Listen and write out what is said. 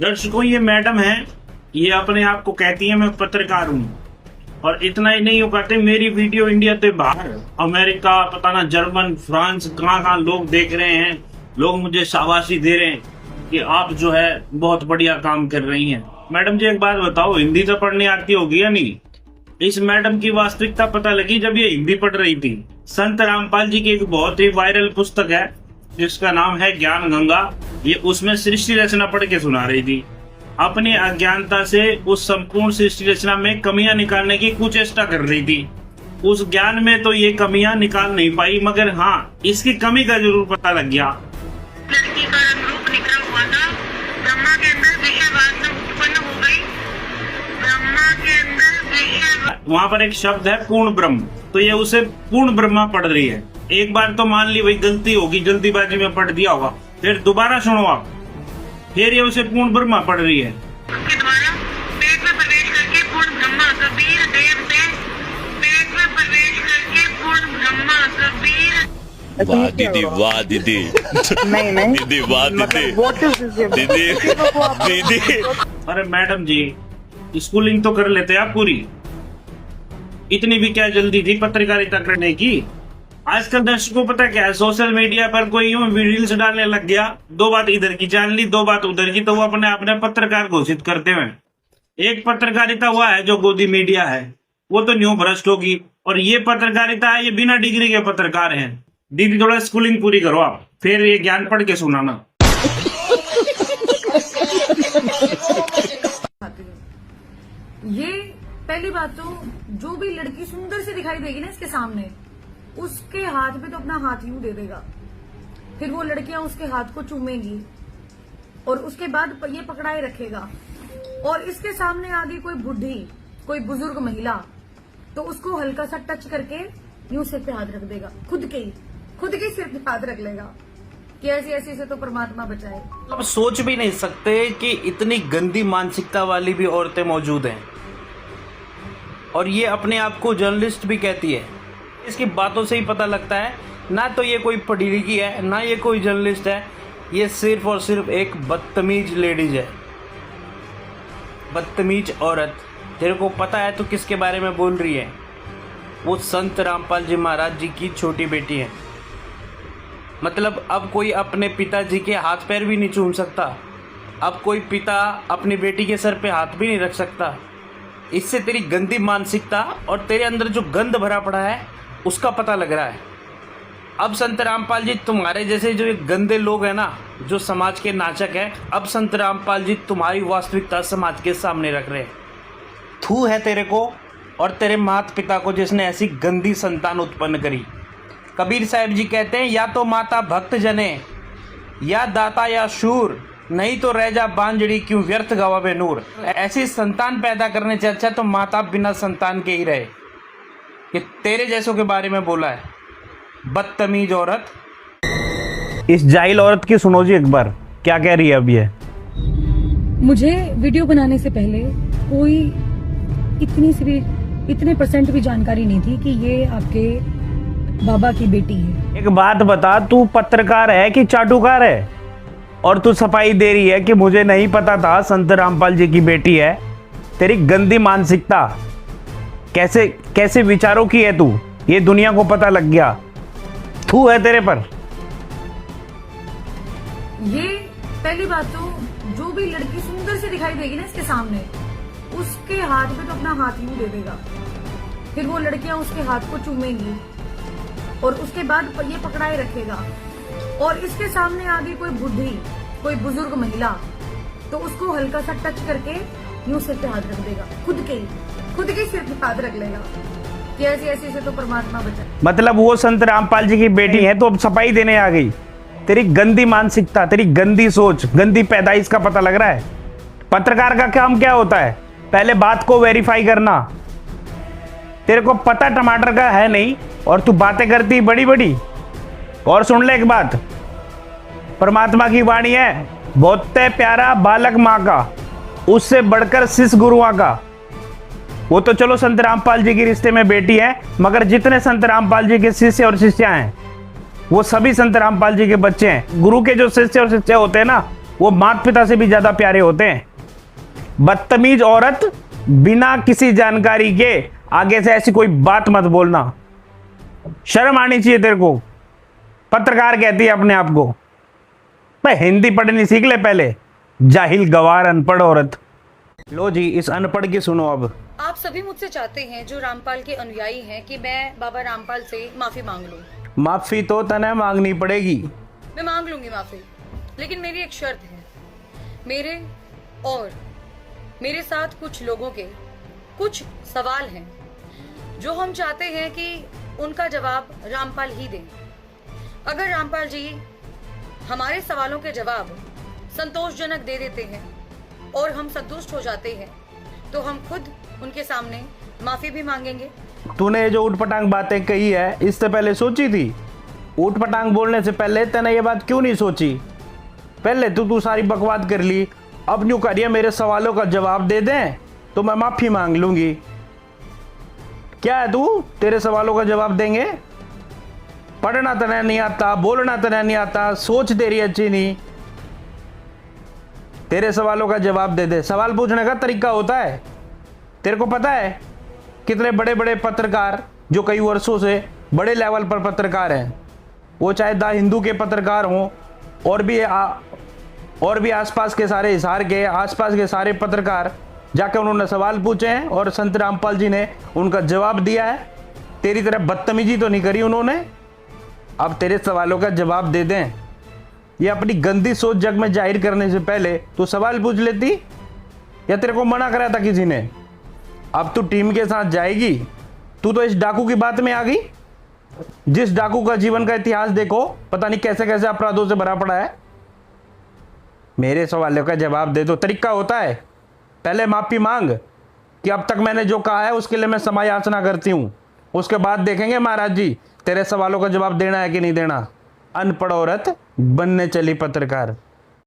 दर्शकों, ये मैडम है, ये अपने आप को कहती है मैं पत्रकार हूँ, और इतना ही नहीं हो पाते, मेरी वीडियो इंडिया से बाहर अमेरिका, पता ना जर्मन, फ्रांस, कहाँ लोग देख रहे हैं। लोग मुझे शाबाशी दे रहे हैं कि आप जो है बहुत बढ़िया काम कर रही हैं। मैडम जी, एक बात बताओ, हिंदी तो पढ़ने आती होगी या नहीं? इस मैडम की वास्तविकता पता लगी जब ये हिंदी पढ़ रही थी। संत रामपाल जी की एक बहुत ही वायरल पुस्तक है जिसका नाम है ज्ञान गंगा। ये उसमें सृष्टि रचना पढ़ के सुना रही थी। अपनी अज्ञानता से उस संपूर्ण सृष्टि रचना में कमियां निकालने की कुचेष्टा कर रही थी। उस ज्ञान में तो ये कमियां निकाल नहीं पाई, मगर हाँ, इसकी कमी का जरूर पता लग गया। लड़की का रूप निकला हुआ था, ब्रह्मा के अंदर विषय वासना उत्पन्न हो गई। ब्रह्मा के अंदर विषय, वहाँ पर एक शब्द है पूर्ण ब्रह्म, तो ये उसे पूर्ण ब्रह्मा पढ़ रही है। एक बार तो मान ली वही गलती होगी, जल्दीबाजी में पढ़ दिया होगा, फिर दोबारा सुनो आप, फिर ये उसे पूर्ण ब्रह्मा पढ़ रही है। उसके द्वारा पेट में प्रवेश करके पूर्ण ब्रह्मा कबीर देव से पेट में प्रवेश करके पूर्ण ब्रह्मा कबीर। वाह दीदी, वाह दीदी, नहीं दीदी, वाह दीदी, दीदी, दीदी। अरे मैडम जी, स्कूलिंग तो कर लेते आप पूरी, इतनी भी क्या जल्दी थी पत्रकारिता करने की? आजकल दर्शकों पता क्या है, सोशल मीडिया पर कोई यूं रील्स डालने लग गया, दो बात इधर की जान ली, दो बात उधर की, तो वो अपने अपने पत्रकार घोषित करते हैं। एक पत्रकारिता हुआ है जो गोदी मीडिया है, वो तो न्यू भ्रष्ट होगी, और ये पत्रकारिता है, ये बिना डिग्री के पत्रकार हैं। दीदी, थोड़ा स्कूलिंग पूरी करो आप, फिर ये ज्ञान पढ़ के सुनाना। ये पहली बात तो, जो भी लड़की सुंदर से दिखाई देगी ना इसके सामने, उसके हाथ में तो अपना हाथ यूं दे देगा, फिर वो लड़कियां उसके हाथ को चूमेंगी और उसके बाद ये पकड़ाए रखेगा। और इसके सामने आ गई कोई बुढ़ी, कोई बुजुर्ग महिला, तो उसको हल्का सा टच करके यूं सिर पे हाथ रख देगा, खुद के सिर पे हाथ रख लेगा कि ऐसी ऐसी से तो परमात्मा बचाए। अब सोच भी नहीं सकते कि इतनी गंदी मानसिकता वाली भी औरतें मौजूद हैं, और ये अपने आप को जर्नलिस्ट भी कहती है। इसकी बातों से ही पता लगता है, ना तो ये कोई पढ़ी लिखी है, ना ये कोई जर्नलिस्ट है, ये सिर्फ और सिर्फ एक बदतमीज लेडीज है, बदतमीज औरत। तेरे को पता है तो किसके बारे में बोल रही है? वो संत रामपाल जी महाराज जी की छोटी बेटी है। मतलब अब कोई अपने पिताजी के हाथ पैर भी नहीं चूम सकता, अब कोई पिता अपनी बेटी के सर पे हाथ भी नहीं रख सकता। इससे तेरी गंदी मानसिकता और तेरे अंदर जो गंद भरा पड़ा है उसका पता लग रहा है। अब संत रामपाल जी तुम्हारे जैसे जो गंदे लोग हैं ना, जो समाज के नाचक हैं, अब संत रामपाल जी तुम्हारी वास्तविकता समाज के सामने रख रहे हैं। थू है तेरे को और तेरे माता पिता को जिसने ऐसी गंदी संतान उत्पन्न करी। कबीर साहब जी कहते हैं, या तो माता भक्त जने, या दाता या शूर, नहीं तो रह जा बांझड़ी क्यों व्यर्थ गवावे नूर। ऐसी संतान पैदा करने से अच्छा तो माता बिना संतान के ही रहे। कि तेरे जैसों के बारे में बोला है, बदतमीज औरत। इस जाहिल औरत की सुनो जी एक बार, क्या कह रही है अब ये। मुझे वीडियो बनाने से पहले कोई इतने परसेंट भी जानकारी नहीं थी कि ये आपके बाबा की बेटी है। एक बात बता, तू पत्रकार है कि चाटुकार है? और तू सफाई दे रही है कि मुझे नहीं पता था संत रामपाल जी की बेटी है। तेरी गंदी मानसिकता, कैसे विचारों की है तू, ये दुनिया को पता लग गया। थू है तेरे पर। ये पहली बात तो, जो भी लड़की सुंदर से दिखाई देगी ना इसके सामने, उसके हाथ में तो अपना हाथ यूं दे देगा, फिर वो लड़कियां उसके हाथ को चूमेंगी और उसके बाद ये पकड़ाए रखेगा। और इसके सामने आ गई कोई बुढ़ी, कोई बुजुर्ग महिला, तो उसको हल्का सा टच करके यूं सिर पे हाथ रख देगा, खुद के सिर पे हाथ रख लेगा कि ऐसी ऐसी से तो परमात्मा बचाए। मतलब वो संत रामपाल जी की बेटी है तो अब सफाई देने आ गई। तेरी गंदी मानसिकता, तेरी गंदी सोच, गंदी पैदाइश का पता लग रहा है। पत्रकार का काम क्या होता है? पहले बात को वेरीफाई करना। तेरे को पता टमाटर का है नहीं और तू बातें करती बड़ी बड़ी। और सुन ले एक बात, परमात्मा की वाणी है, बहुत प्यारा बालक माँ का, उससे बढ़कर शिष्य गुरुआ का। वो तो चलो संत रामपाल जी के रिश्ते में बेटी है, मगर जितने संत रामपाल जी के शिष्य और शिष्या हैं वो सभी संत रामपाल जी के बच्चे हैं। गुरु के जो शिष्य और शिष्या होते हैं ना, वो माता पिता से भी ज्यादा प्यारे होते हैं। बदतमीज औरत, बिना किसी जानकारी के आगे से ऐसी कोई बात मत बोलना, शर्म आनी चाहिए तेरे को। पत्रकार कहती है अपने आप को। मैं हिंदी पढ़नी सीख ले पहले, जाहिल गवार अनपढ़ औरत। लो जी, इस अनपढ़ की सुनो अब। आप सभी मुझसे चाहते हैं, जो रामपाल के अनुयायी हैं, कि मैं बाबा रामपाल से माफी मांग लूं। माफी तो तने मांगनी पड़ेगी। मैं मांग लूंगी माफी, लेकिन मेरी एक शर्त है। मेरे और मेरे साथ कुछ लोगों के कुछ सवाल हैं जो हम चाहते हैं कि उनका जवाब रामपाल ही दें। अगर रामपाल जी हमारे सवालों के जवाब संतोषजनक दे देते हैं और हम संतुष्ट हो जाते हैं, तो हम खुद उनके सामने माफी भी मांगेंगे। तूने ये जो उठपटांग बातें कही है, इससे पहले सोची थी? उठपटांग बोलने से पहले तूने ये बात क्यों नहीं सोची? पहले तू सारी बकवास कर ली, अब न्यू करिए मेरे सवालों का जवाब दे दें तो मैं माफी मांग लूंगी। क्या है तू, तेरे सवालों का जवाब देंगे? पढ़ना तने नहीं आता, बोलना तने नहीं आता, सोच तेरी अच्छी नहीं, तेरे सवालों का जवाब दे दे। सवाल पूछने का तरीका होता है। तेरे को पता है कितने बड़े बड़े पत्रकार जो कई वर्षों से बड़े लेवल पर पत्रकार हैं, वो चाहे द हिंदू के पत्रकार हों और भी आसपास के सारे हिसार के आसपास के सारे पत्रकार, जाके उन्होंने सवाल पूछे हैं और संत रामपाल जी ने उनका जवाब दिया है। तेरी तरह बदतमीजी तो नहीं करी उन्होंने। अब तेरे सवालों का जवाब दे दें। ये अपनी गंदी सोच जग में जाहिर करने से पहले तू सवाल पूछ लेती, या तेरे को मना करा था किसी ने? अब तू टीम के साथ जाएगी। तू तो इस डाकू की बात में आ गई, जिस डाकू का जीवन का इतिहास देखो, पता नहीं कैसे कैसे अपराधों से भरा पड़ा है। मेरे सवालों का जवाब दे दो। तरीका होता है, पहले माफी मांग कि अब तक मैंने जो कहा है उसके लिए मैं क्षमा याचना करती हूँ, उसके बाद देखेंगे महाराज जी तेरे सवालों का जवाब देना है कि नहीं देना। अनपढ़ औरत बनने चली पत्रकार।